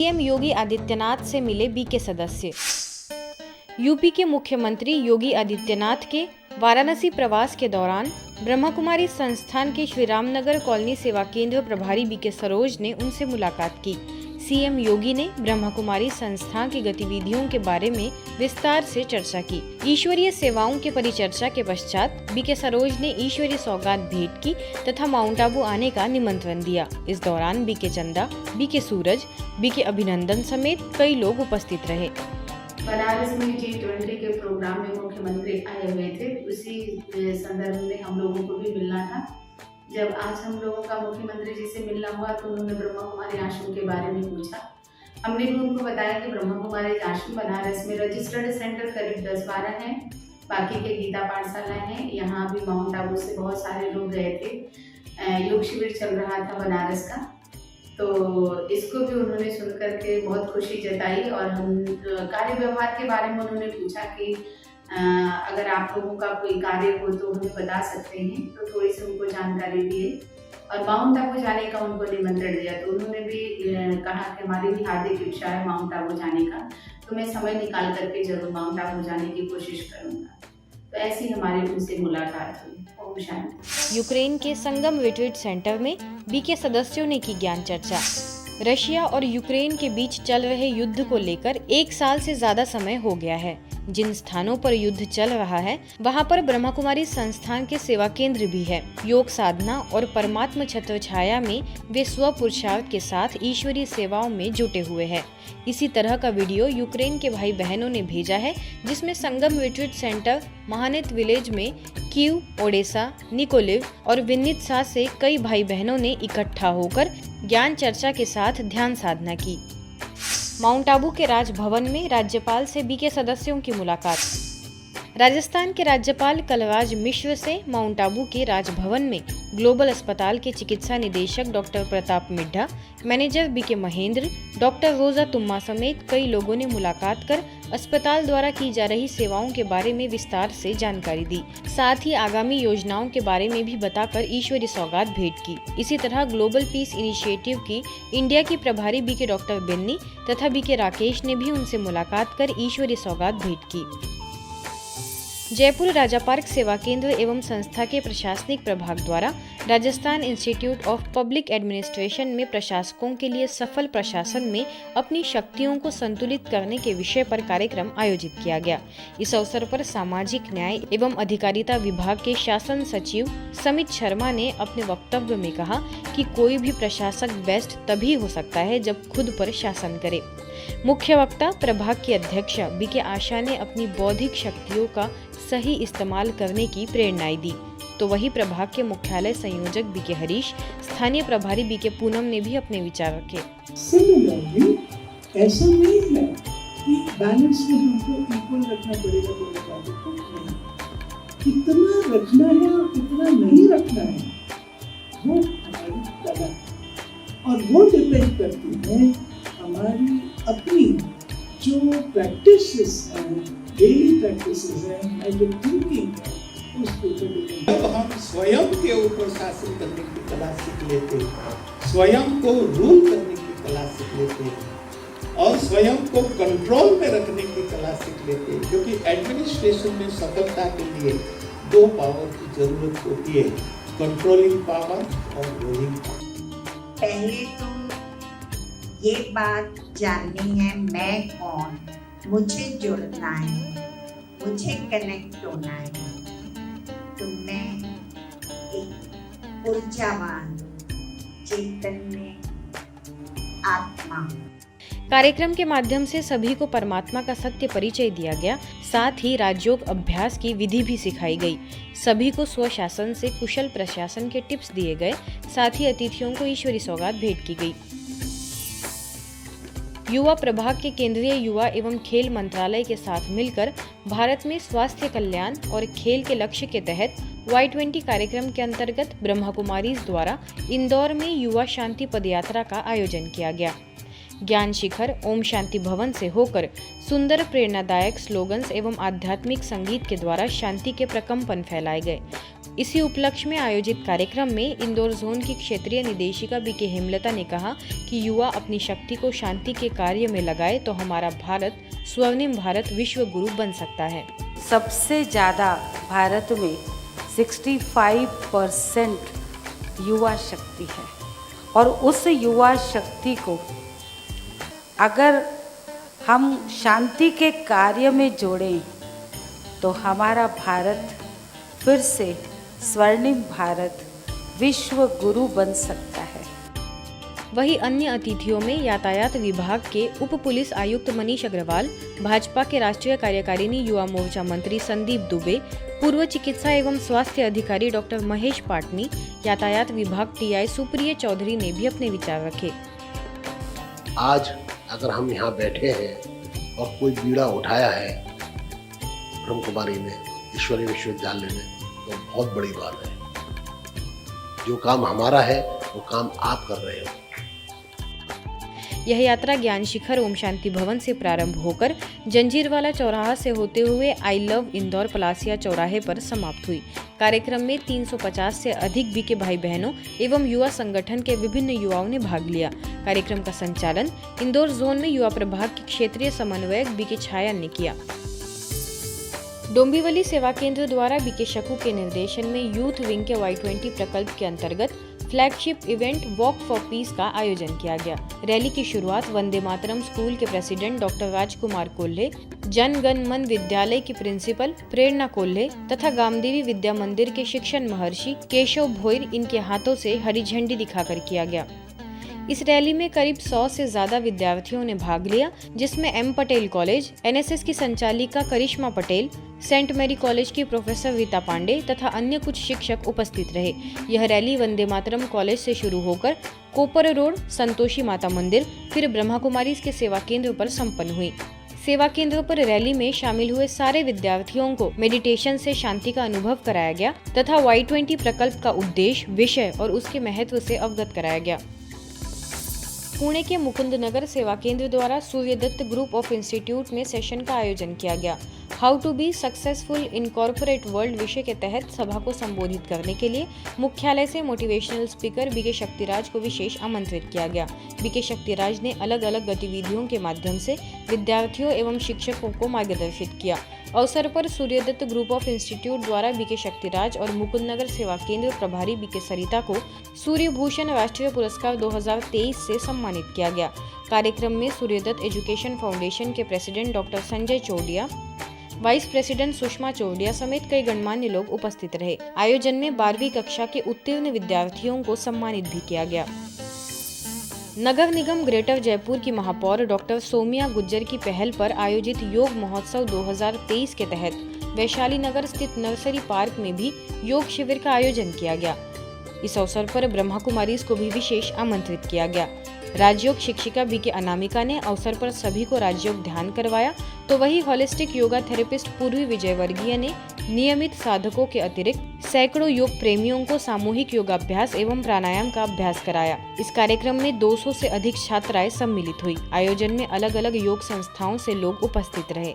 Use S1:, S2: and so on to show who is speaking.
S1: CM Yogi Adityanath से मिले BK सदस्य। यूपी के मुख्यमंत्री योगी आदित्यनाथ के वाराणसी प्रवास के दौरान ब्रह्मा कुमारी संस्थान के श्री रामनगर कॉलोनी सेवा केंद्र प्रभारी बीके सरोज ने उनसे मुलाकात की। सीएम योगी ने ब्रह्मा कुमारी संस्थान की गतिविधियों के बारे में विस्तार से चर्चा की। ईश्वरीय सेवाओं के परिचर्चा के पश्चात बीके सरोज ने ईश्वरीय सौगात भेंट की तथा माउंट आबू आने का निमंत्रण दिया। इस दौरान बीके चंदा, बीके सूरज, बीके अभिनंदन समेत कई लोग उपस्थित रहे।
S2: बनारस में G20 के प्रोग्राम में मुख्यमंत्री आए हुए थे, उसी संदर्भ में हम लोगों को भी मिलना था। जब आज हम लोगों का मुख्यमंत्री जी से मिलना हुआ तो उन्होंने ब्रह्मा कुमारी आश्रम के बारे में पूछा। हमने भी उनको बताया कि ब्रह्मा कुमारी आश्रम बनारस में रजिस्टर्ड सेंटर करीब 10-12 हैं, बाकी के गीता पाठशाला हैं। यहाँ भी माउंट आबू से बहुत सारे लोग गए थे। योग शिविर चल रहा था बनारस का, तो इसको भी उन्होंने सुन करके बहुत खुशी जताई और हम कार्य व्यवहार के बारे में उन्होंने पूछा कि अगर आप लोगों का कोई कार्य हो तो हमें बता सकते हैं, तो थोड़ी सी उनको जानकारी दिए और माउंट आबू जाने का उनको निमंत्रण दिया। तो उन्होंने भी कहा कि हमारी भी हार्दिक इच्छा है माउंट आबू जाने का, तो मैं समय निकाल करके जरूर माउंट आबू जाने की कोशिश करूँगा। तो ऐसी हमारी उनसे मुलाकात हुई। ओम शांति।
S1: यूक्रेन के संगम रिट्रीट सेंटर में बीके सदस्यों ने की ज्ञान चर्चा। रशिया और यूक्रेन के बीच चल रहे युद्ध को लेकर 1 साल से ज्यादा समय हो गया है। जिन स्थानों पर युद्ध चल रहा है वहां पर ब्रह्मा कुमारी संस्थान के सेवा केंद्र भी है। योग साधना और परमात्म छत्र छाया में वे स्व पुरुषार्थ के साथ ईश्वरीय सेवाओं में जुटे हुए हैं। इसी तरह का वीडियो यूक्रेन के भाई बहनों ने भेजा है, जिसमें संगम रिट्रीट सेंटर महानेत विलेज में कीव, ओडेसा, निकोलिव और विनित्सा से कई भाई बहनों ने इकट्ठा होकर ज्ञान चर्चा के साथ ध्यान साधना की। माउंट आबू के राजभवन में राज्यपाल से बीके सदस्यों की मुलाकात। राजस्थान के राज्यपाल कलराज मिश्र से माउंट आबू के राजभवन में ग्लोबल अस्पताल के चिकित्सा निदेशक doctor Pratap Midha, manager BK Mahendra, doctor Roja Tumma समेत कई लोगों ने मुलाकात कर अस्पताल द्वारा की जा रही सेवाओं के बारे में विस्तार से जानकारी दी। साथ ही आगामी योजनाओं के बारे में भी बताकर ईश्वरीय सौगात भेंट की। इसी तरह ग्लोबल पीस इनिशिएटिव की इंडिया की प्रभारी बीके डॉक्टर बेन्नी तथा बीके राकेश ने भी उनसे मुलाकात कर ईश्वरीय सौगात भेंट की। जयपुर राजा पार्क सेवा केंद्र एवं संस्था के प्रशासनिक प्रभाग द्वारा Rajasthan institute of public administration में प्रशासकों के लिए सफल प्रशासन में अपनी शक्तियों को संतुलित करने के विषय पर कार्यक्रम आयोजित किया गया। इस अवसर पर सामाजिक न्याय एवं अधिकारिता विभाग के शासन सचिव समित शर्मा ने अपने वक्तव्य में कहा कि कोई भी प्रशासक बेस्ट तभी हो सकता है जब खुद पर शासन करे। मुख्य वक्ता प्रभाग की अध्यक्ष बीके आशा ने अपनी बौद्धिक शक्तियों का सही इस्तेमाल करने की प्रेरणाएं दी, तो वही प्रभाग के मुख्यालय संयोजक बीके हरीश, स्थानीय प्रभारी बीके पूनम ने भी अपने विचार रखे।
S3: सिमिलरली ऐसा नहीं है कि बैलेंस में हमको इक्वल रखना पड़ेगा तो नहीं, कितना रखना है और कितना नहीं रखना है वो हमारी कला है और वो डिपेंड करती है हमारी अपनी जो प्रैक्टिसेस हैं, डेली प्रैक्टिसेस हैं, जो थिंकिंग है उसके ऊपर।
S4: जब हम स्वयं के ऊपर शासन करने की कला सीख लेते हैं, स्वयं को रूल करने की कला सीख लेते हैं और स्वयं को कंट्रोल में रखने की कला सीख लेते हैं, क्योंकि एडमिनिस्ट्रेशन में सफलता के लिए 2 पावर की जरूरत होती है, कंट्रोलिंग पावर और रूलिंग पावर।
S5: पहले तो ये बात जाननी है मैं कौन, मुझे जुड़ना है, मुझे कनेक्ट होना है, तो मैं एक ऊर्जावान चैतन्य आत्मा।
S1: कार्यक्रम के माध्यम से सभी को परमात्मा का सत्य परिचय दिया गया। साथ ही राजयोग अभ्यास की विधि भी सिखाई गई। सभी को स्वशासन से कुशल प्रशासन के टिप्स दिए गए। साथ ही अतिथियों को ईश्वरीय सौगात भेंट की गई। युवा प्रभाग के केंद्रीय युवा एवं खेल मंत्रालय के साथ मिलकर भारत में स्वास्थ्य कल्याण और खेल के लक्ष्य के तहत Y20 कार्यक्रम के अंतर्गत ब्रह्मा कुमारीज द्वारा इंदौर में युवा शांति पदयात्रा का आयोजन किया गया। ज्ञान शिखर ओम शांति भवन से होकर सुंदर प्रेरणादायक स्लोगन्स एवं आध्यात्मिक संगीत के द्वारा शांति के प्रकंपन फैलाए गए। इसी उपलक्ष्य में आयोजित कार्यक्रम में इंदौर जोन की क्षेत्रीय निदेशिका बीके हेमलता ने कहा कि युवा अपनी शक्ति को शांति के कार्य में लगाए तो हमारा भारत स्वर्णिम भारत विश्व गुरु बन सकता है।
S6: सबसे ज़्यादा भारत में 65% युवा शक्ति है और उस युवा शक्ति को अगर हम शांति के कार्य में जोड़ें तो हमारा भारत फिर से स्वर्णिम भारत विश्व गुरु बन सकता है।
S1: वहीं अन्य अतिथियों में यातायात विभाग के उप पुलिस आयुक्त मनीष अग्रवाल, भाजपा के राष्ट्रीय कार्यकारिणी युवा मोर्चा मंत्री संदीप दुबे, पूर्व चिकित्सा एवं स्वास्थ्य अधिकारी डॉक्टर महेश पाटनी, यातायात विभाग टीआई सुप्रिय चौधरी ने भी अपने विचार रखे।
S7: आज अगर हम यहाँ बैठे हैं और कोई बीड़ा उठाया है ब्रह्म कुमारी में, ईश्वरीय विश्वविद्यालय में, तो बहुत बड़ी बात है। जो काम हमारा है वो काम आप कर रहे हो।
S1: यह यात्रा ज्ञान शिखर ओम शांति भवन से प्रारंभ होकर जंजीरवाला चौराहा से होते हुए आई लव इंदौर पलासिया चौराहे पर समाप्त हुई। कार्यक्रम में 350 से अधिक बीके भाई बहनों एवं युवा संगठन के विभिन्न युवाओं ने भाग लिया। कार्यक्रम का संचालन इंदौर जोन में युवा प्रभाग के क्षेत्रीय समन्वयक बीके छाया ने किया। डोंबिवली सेवा केंद्र द्वारा बीके शकू के निर्देशन में यूथ विंग के Y20 प्रकल्प के अंतर्गत flagship event walk for piece का आयोजन किया गया। रैली की शुरुआत वंदे मातरम स्कूल के प्रेसिडेंट डॉक्टर राजकुमार कोल्हे, जन गण मन विद्यालय की प्रिंसिपल प्रेरणा कोल्हे तथा गामदेवी विद्या मंदिर के शिक्षण महर्षि केशव भोईर इनके हाथों से हरी झंडी दिखाकर किया गया। इस रैली में करीब 100 से ज्यादा विद्यार्थियों ने भाग लिया, जिसमें एम पटेल कॉलेज, एनएसएस की संचालिका करिश्मा पटेल, सेंट मैरी कॉलेज की प्रोफेसर रीता पांडे तथा अन्य कुछ शिक्षक उपस्थित रहे। यह रैली वंदे मातरम कॉलेज से शुरू होकर कोपर रोड, संतोषी माता मंदिर, फिर ब्रह्मा कुमारी के सेवा केंद्र पर संपन्न हुई। सेवा केंद्र पर रैली में शामिल हुए सारे विद्यार्थियों को मेडिटेशन से शांति का अनुभव कराया गया तथा Y20 प्रकल्प का उद्देश्य, विषय और उसके महत्व से अवगत कराया गया। पुणे के मुकुंद नगर सेवा केंद्र द्वारा सूर्यदत्त ग्रुप ऑफ इंस्टीट्यूट में सेशन का आयोजन किया गया। How to be successful in corporate world विषय के तहत सभा को संबोधित करने के लिए मुख्यालय से मोटिवेशनल स्पीकर बीके शक्तिराज को विशेष आमंत्रित किया गया। बीके शक्तिराज ने अलग अलग गतिविधियों के माध्यम से विद्यार्थियों एवं शिक्षकों को मार्गदर्शित किया। अवसर पर सूर्यदत्त ग्रुप ऑफ इंस्टीट्यूट द्वारा बीके शक्तिराज और मुकुंदनगर सेवा केंद्र प्रभारी बीके सरिता को सूर्य भूषण राष्ट्रीय पुरस्कार 2023 से सम्मानित किया गया। कार्यक्रम में सूर्यदत्त एजुकेशन फाउंडेशन के president doctor Sanjay Chordia, vice president Sushma Chordia समेत कई गणमान्य लोग उपस्थित रहे। आयोजन में 12वीं कक्षा के उत्तीर्ण विद्यार्थियों को सम्मानित भी किया गया। नगर निगम ग्रेटर जयपुर की महापौर डॉक्टर सोमिया गुज्जर की पहल पर आयोजित योग महोत्सव 2023 के तहत वैशाली नगर स्थित नर्सरी पार्क में भी योग शिविर का आयोजन किया गया। इस अवसर पर ब्रह्मा कुमारीज को भी विशेष आमंत्रित किया गया। राजयोग शिक्षिका बीके अनामिका ने अवसर पर सभी को राजयोग ध्यान करवाया, तो वही होलिस्टिक योगा थेरेपिस्ट पूर्वी विजयवर्गीय ने नियमित साधकों के अतिरिक्त सैकड़ों योग प्रेमियों को सामूहिक योगाभ्यास एवं प्राणायाम का अभ्यास कराया। इस कार्यक्रम में 200 से अधिक छात्राएं सम्मिलित हुई। आयोजन में अलग अलग योग संस्थाओं से लोग उपस्थित रहे।